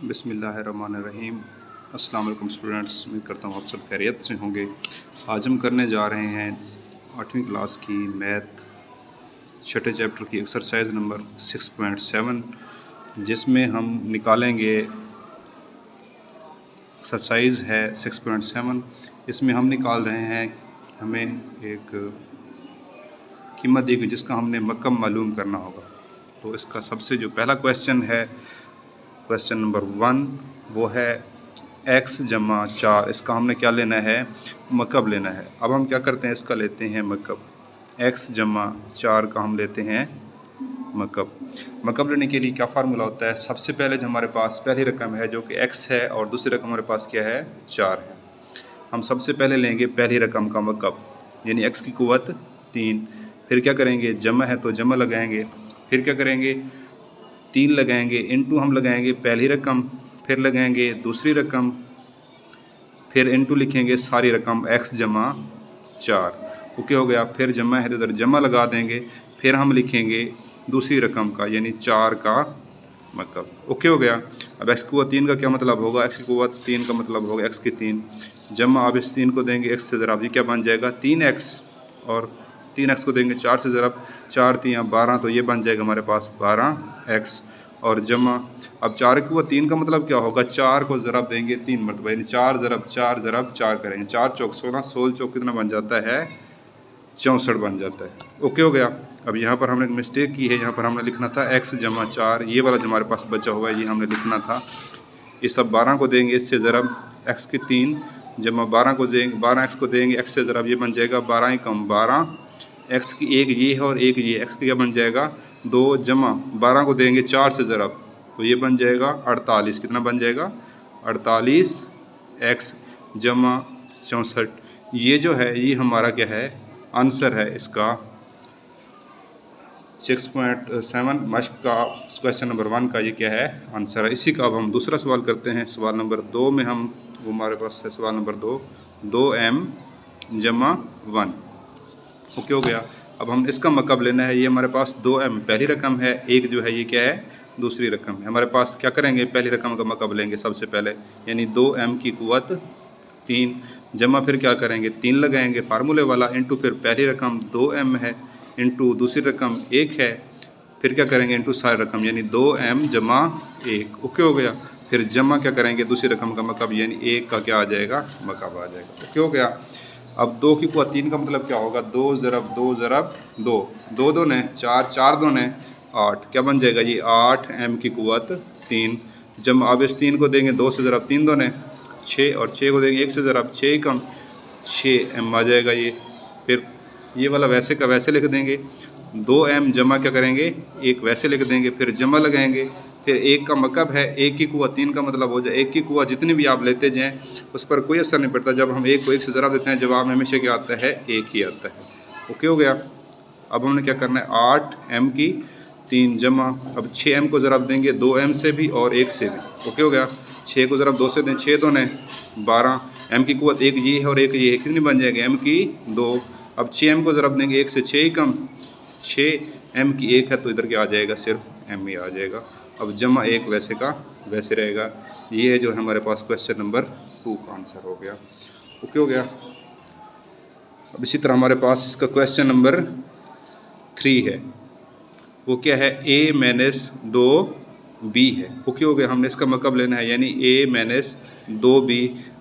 बिस्मिल्लाहिर्रहमानिर्रहीम। अस्सलाम वालेकुम स्टूडेंट्स, उम्मीद करता हूँ आप सब खैरियत से होंगे। आज हम करने जा रहे हैं 8वीं क्लास की मैथ छठे चैप्टर की एक्सरसाइज नंबर 6.7, जिसमें हम निकालेंगे एक्सरसाइज है 6.7। इसमें हम निकाल रहे हैं, हमें एक कीमत दी गई जिसका हमने मकम मालूम करना होगा। तो इसका सबसे जो पहला क्वेश्चन है, क्वेश्चन नंबर 1, वो है x जमा 4। इसका हमने क्या लेना है? मकब लेना है। अब हम क्या करते हैं, इसका लेते हैं मकब। x जमा 4 का हम लेते हैं मकब। मकब लेने के लिए क्या फार्मूला होता है? सबसे पहले जो हमारे पास पहली रकम है जो कि x है और दूसरी रकम हमारे पास क्या है? 4 है। हम सबसे पहले लेंगे पहली रकम का मकब, यानी x की कुव्वत 3। फिर क्या करेंगे? जमा है तो जमा लगाएंगे। फिर क्या करेंगे? 3 लगाएंगे, इनटू हम लगाएंगे पहली रकम, फिर लगाएंगे दूसरी रकम, फिर इनटू लिखेंगे सारी रकम x जमा 4। ओके हो गया। फिर जमा है तो इधर जमा लगा देंगे, फिर हम लिखेंगे दूसरी रकम का यानी 4 का मकब। ओके हो गया। अब x की कुव्वत 3 का क्या मतलब होगा? x की कुव्वत 3 का मतलब होगा x की 3 जमा, अब इस 3 को देंगे x से ज़रा, ये क्या बन जाएगा? 3x, और 3x को देंगे 4 से ज़रब, 4 3 12, तो ये बन जाएगा हमारे पास 12x, और जमा। अब 4 की कुव्वत 3 का मतलब क्या होगा? 4 को ज़रब देंगे 3 मरतबा, यानी 4 ज़रब 4 ज़रब 4 करेंगे, 4 चौक 16, 16 चौक कितना बन जाता है? 64 बन जाता है। ओके हो गया। अब यहाँ पर हमने मिस्टेक की है, यहाँ पर हमने लिखना था x जमा 4, ये वाला जो हमारे पास बचा हुआ है ये हमने लिखना था। ये सब 12 को देंगे इससे ज़रब, x की 3 जमा 12 को देंगे, 12x को देंगे x से ज़रब, ये बन जाएगा 12 कम 12, x की एक ये है और एक ये, x की क्या बन जाएगा? 2 जमा 12 को देंगे 4 से ज़रब, तो ये बन जाएगा 48। कितना बन जाएगा? 48x जमा 64। ये जो है ये हमारा क्या है? आंसर है इसका 6.7 मश्क का क्वेश्चन नंबर 1 का, ये क्या है? आंसर है। इसी का अब हम दूसरा सवाल करते हैं। सवाल नंबर 2 में हम, वो हमारे पास है सवाल नंबर 2, 2m जमा 1। ओके हो गया। अब हम इसका मकब लेना है। ये हमारे पास 2m पहली रकम है, एक जो है ये क्या है? दूसरी रकम है। हमारे पास क्या करेंगे? पहली रकम का मकब लेंगे सबसे पहले, यानी 2m की कुव्वत 3 जमा, फिर क्या करेंगे? 3 लगाएंगे फार्मूले वाला, इनटू फिर पहली रकम 2m है, इनटू दूसरी रकम 1 है, फिर क्या करेंगे? इनटू सारी रकम, यानी 2m जमा 1। ओके हो गया। फिर जमा क्या करेंगे? दूसरी रकम का मकब, यानी 1 का क्या आ जाएगा? मकब आ जाएगा। ओके हो गया। अब 2 की कुव्वत 3 का मतलब क्या होगा? 2 ज़रब 2 ज़रब 2, 2 2 ने 4, 4 2 ने 8, क्या बन जाएगा? ये 8m की कुव्वत 3 जमा, अब इस 3 को देंगे 2 से ज़रब, 3 2 ने 6, और 6 को देंगे 1 से ज़रब, 6 कम 6m आ जाएगा ये। फिर ये वाला वैसे का वैसे लिख देंगे, 2m जमा क्या करेंगे? 1 वैसे लिख देंगे, फिर जमा लगाएंगे, फिर 1 का मकब है, 1 की कुव्वत 3 का मतलब हो जाए 1 की कुव्वत जितनी भी आप लेते जाएँ उस पर कोई असर नहीं पड़ता। जब हम 1 को 1 से ज़रब देते हैं जवाब में हमेशा क्या आता है? 1 ही आता है। ओके हो गया। अब हमने क्या करना है? 8m की 3 जमा, अब 6m को ज़रब देंगे 2m से भी और 1 से भी। ओके हो गया। 6 को ज़रब 2 से दें, 6 2 ने 12, m की कुव्वत एक ये है और एक ये है, कितनी बन जाएगी? m की 2। अब 6m को ज़रब देंगे 1 से, 6 कम 6m की 1 है, तो इधर क्या आ जाएगा? सिर्फ m ही आ जाएगा। अब जमा 1 वैसे का वैसे रहेगा। ये है जो हमारे पास क्वेश्चन नंबर 2 का आंसर हो गया। ओके हो गया। अब इसी तरह हमारे पास इसका क्वेश्चन नंबर 3 है, वो क्या है? a माइनस 2b है। ओके हो गया। हमने इसका मकब लेना है, यानी a माइनस 2b।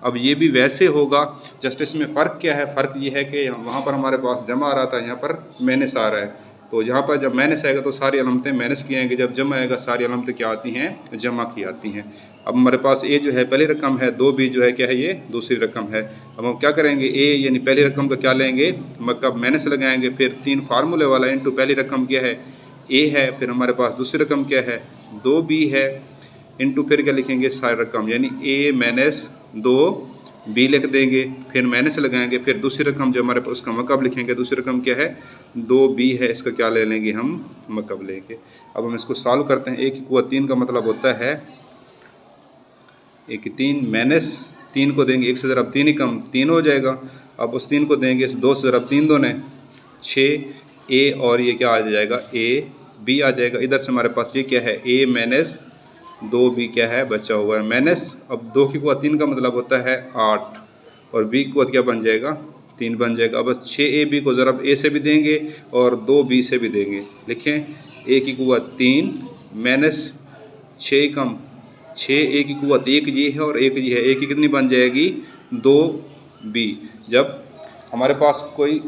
अब ये भी वैसे होगा, जस्ट इसमें फ़र्क क्या है? फ़र्क ये है कि वहाँ पर हमारे पास जमा आ रहा था, यहाँ पर माइनस आ रहा है। तो यहाँ पर जब माइनस आएगा तो सारी अलामतें माइनस की आएंगी, जब जमा आएगा सारी अलामतें क्या आती हैं? जमा की आती हैं। अब हमारे पास a जो है पहली रकम है, 2b जो है क्या है? ये दूसरी रकम है। अब हम क्या करेंगे? a यानी पहली रकम का क्या लेंगे? मकब, माइनस लगाएंगे, फिर 3 फार्मूले वाला, इनटू पहली रकम क्या है? a है, फिर हमारे पास दूसरी रकम क्या है? 2b है, इनटू फिर क्या लिखेंगे? सारी रकम, यानी a माइनस 2b लिख देंगे, फिर माइनस लगाएंगे, फिर दूसरी रकम जो हमारे पास उसका मकब लिखेंगे। दूसरी रकम क्या है? 2b है, इसका क्या ले लेंगे? हम मकब लेंगे। अब हम इसको सॉल्व करते हैं। a की कुव्वत 3 का मतलब होता है a की 3 माइनस 3 को देंगे 1 से ज़रब, 3 ही कम 3 हो जाएगा। अब उस 3 को देंगे 2 से ज़रब, 3 2 ने 6 a, और ये क्या आ जाएगा? a b आ जाएगा। इधर से हमारे पास ये क्या है? a माइनस 2 बी क्या है बचा हुआ है माइनस, अब 2 की कुआ 3 का मतलब होता है 8 और बी की कुआ क्या बन जाएगा 3 बन जाएगा। अब 6ab को ज़रा ए से भी देंगे और 2b से भी देंगे। लिखें a की कुआ 3 माइनस 6 कम 6a की कुआ 1 ये है और 1 ये है, a की कितनी बन जाएगी 2b। जब हमारे पास कोई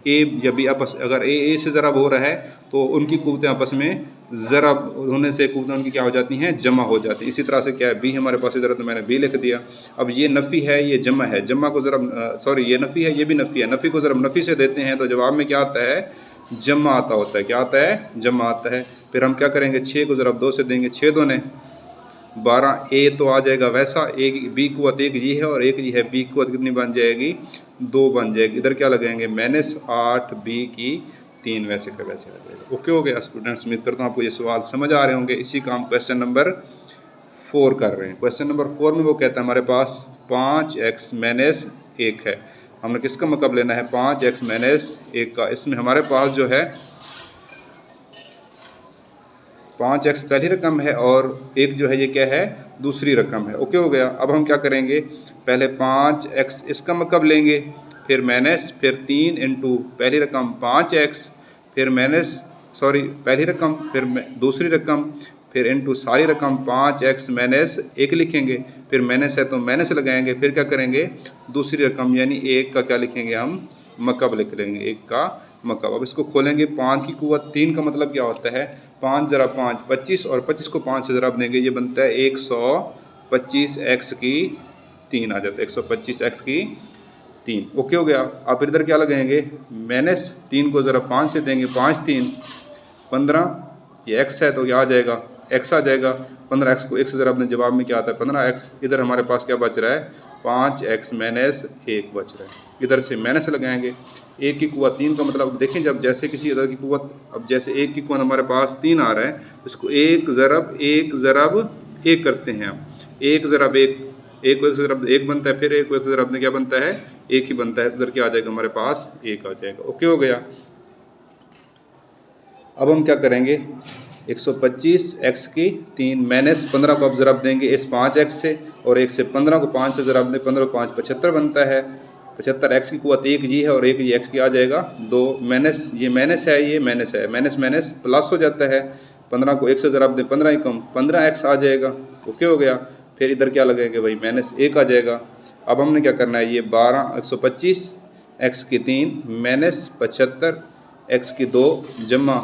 ए या बी आपस अगर ए से ज़रब हो रहा है तो उनकी कुव्वतें आपस में ज़रब होने से कुव्वतें उनकी क्या हो जाती हैं जमा हो जाती हैं। इसी तरह से क्या है बी हमारे पास इधर तो मैंने बी लिख दिया। अब ये नफ़ी है ये जमा है, जमा को ज़रब सॉरी ये नफ़ी है ये भी नफ़ी है, नफ़ी को ज़रब नफ़ी से देते हैं तो जवाब में क्या आता है जमा आता होता है। क्या आता है जमा आता है। फिर हम क्या करेंगे 6 को ज़रब 2 से देंगे, 6 2 12, ए तो आ जाएगा वैसा, एक बी कुव्वत 1 ये है और 1 ये है, बी कुव्वत कितनी बन जाएगी 2 बन जाएगी। इधर क्या लगाएंगे -8 बी की 3 वैसे का वैसे आ जाएगा। ओके हो गया स्टूडेंट्स, उम्मीद करता हूँ आपको ये सवाल समझ आ रहे होंगे। इसी का हम क्वेश्चन नंबर 4 कर रहे हैं। क्वेश्चन नंबर 4 में वो कहता है हमारे पास 5x - 1 है। हमने किसका मतलब लेना है 5x - 1 का। इसमें हमारे पास जो है 5x पहली रकम है और 1 जो है ये क्या है दूसरी रकम है। ओके हो गया। अब हम क्या करेंगे पहले 5x इसका मतलब लेंगे, फिर माइनस, फिर 3 इंटू पहली रकम 5x, फिर माइनस सॉरी पहली रकम, फिर दूसरी रकम, फिर इंटू सारी रकम 5x - 1 लिखेंगे, फिर माइनस है तो माइनस लगाएंगे, फिर क्या करेंगे दूसरी रकम यानी 1 का क्या लिखेंगे हम मकब लिख लेंगे, 1 का मकब। अब इसको खोलेंगे 5 की कुव्वत 3 का मतलब क्या होता है 5 ज़रा 5 25 और 25 को 5 से ज़रब देंगे ये बनता है 125x की 3 आ जाता है 125x की 3। ओके हो गया। अब फिर इधर क्या लगाएंगे -3 को ज़रा 5 से देंगे 5 3 15, ये x है तो क्या आ जाएगा x आ जाएगा। 15x को 1 से ज़रब दें जवाब में क्या आता है 15x। इधर हमारे पास क्या बच रहा है 5x - 1 बच रहा है। इधर से माइनस लगाएंगे 1 की कुव्वत 3 का मतलब देखें जब जैसे किसी इधर की कुव्वत अब जैसे 1 की कुव्वत हमारे पास 3 आ रहा है तो इसको 1 ज़रब 1 करते हैं हम 1 ज़रब 1 1 को 1 से ज़रब 1 बनता है, फिर 1 को 1 से ज़रब क्या बनता है 1 ही बनता है। इधर क्या आ जाएगा हमारे पास 1 आ जाएगा। ओके हो गया। अब हम क्या करेंगे 125x की 3 माइनस 15 को अब ज़रब देंगे इस 5x से और 1 से 15 को 5 से ज़रब दें 15 को 5 75 बनता है। 75x की कुव्वत 1 ये है और 1 ये x की आ जाएगा 2 माइनस ये माइनस है ये माइनस है माइनस माइनस प्लस हो जाता है। 15 को 1 से ज़रब दें 15 ही कम 15x आ जाएगा। ओके हो गया। फिर इधर क्या लगाएंगे भाई -1 आ जाएगा। अब हमने क्या करना है ये 125x की 3 माइनस 75x की 2 जमा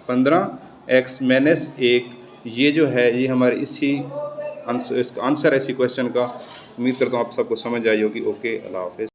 15x - 1 ये जो है ये हमारे इसी इसका आंसर है इसी क्वेश्चन का। उम्मीद करता हूँ आप सबको समझ आई होगी। ओके अल्लाह हाफ़िज़।